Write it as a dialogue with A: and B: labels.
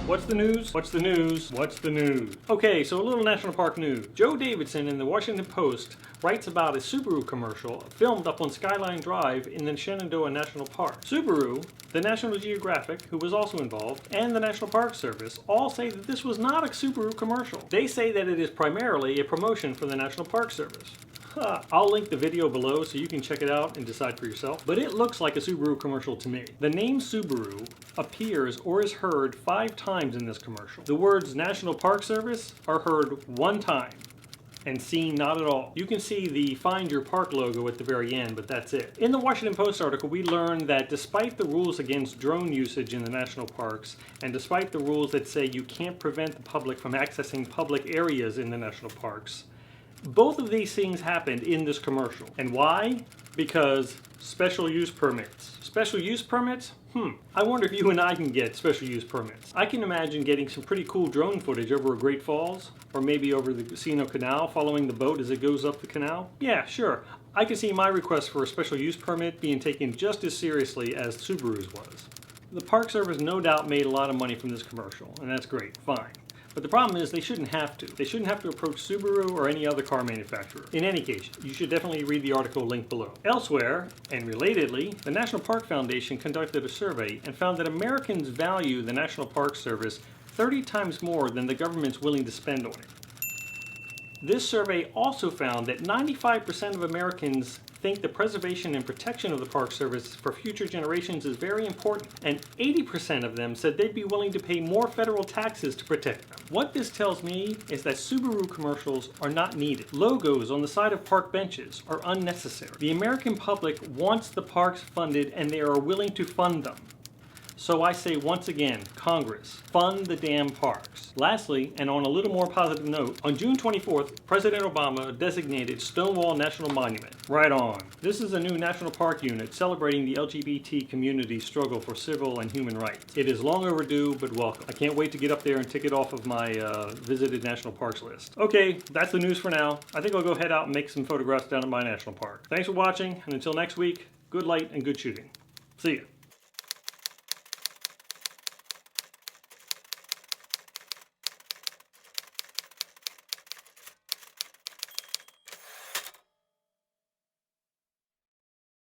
A: What's the news? What's the news? What's the news? Okay, so a little national park news. Joe Davidson in the Washington Post writes about a Subaru commercial filmed up on Skyline Drive in the Shenandoah National Park. Subaru, the National Geographic, who was also involved, and the National Park Service all say that this was not a Subaru commercial. They say that it is primarily a promotion for the National Park Service. I'll link the video below so you can check it out and decide for yourself, but it looks like a Subaru commercial to me. The name Subaru appears or is heard 5 times in this commercial. The words National Park Service are heard 1 time and seen not at all. You can see the Find Your Park logo at the very end, but that's it. In the Washington Post article, we learned that despite the rules against drone usage in the national parks, and despite the rules that say you can't prevent the public from accessing public areas in the national parks, both of these things happened in this commercial. And why? Because special use permits. Special use permits? I wonder if you and I can get special use permits. I can imagine getting some pretty cool drone footage over Great Falls, or maybe over the Casino Canal, following the boat as it goes up the canal. Yeah, sure. I can see my request for a special use permit being taken just as seriously as Subaru's was. The Park Service no doubt made a lot of money from this commercial, and that's great, fine. But the problem is they shouldn't have to. They shouldn't have to approach Subaru or any other car manufacturer. In any case, you should definitely read the article linked below. Elsewhere, and relatedly, the National Park Foundation conducted a survey and found that Americans value the National Park Service 30 times more than the government's willing to spend on it. This survey also found that 95% of Americans think the preservation and protection of the Park Service for future generations is very important, and 80% of them said they'd be willing to pay more federal taxes to protect them. What this tells me is that Subaru commercials are not needed. Logos on the side of park benches are unnecessary. The American public wants the parks funded, and they are willing to fund them. So I say once again, Congress, fund the damn parks. Lastly, and on a little more positive note, on June 24th, President Obama designated Stonewall National Monument. Right on. This is a new national park unit celebrating the LGBT community's struggle for civil and human rights. It is long overdue, but welcome. I can't wait to get up there and tick it off of my visited national parks list. Okay, that's the news for now. I think I'll go head out and make some photographs down at my national park. Thanks for watching, and until next week, good light and good shooting. See ya.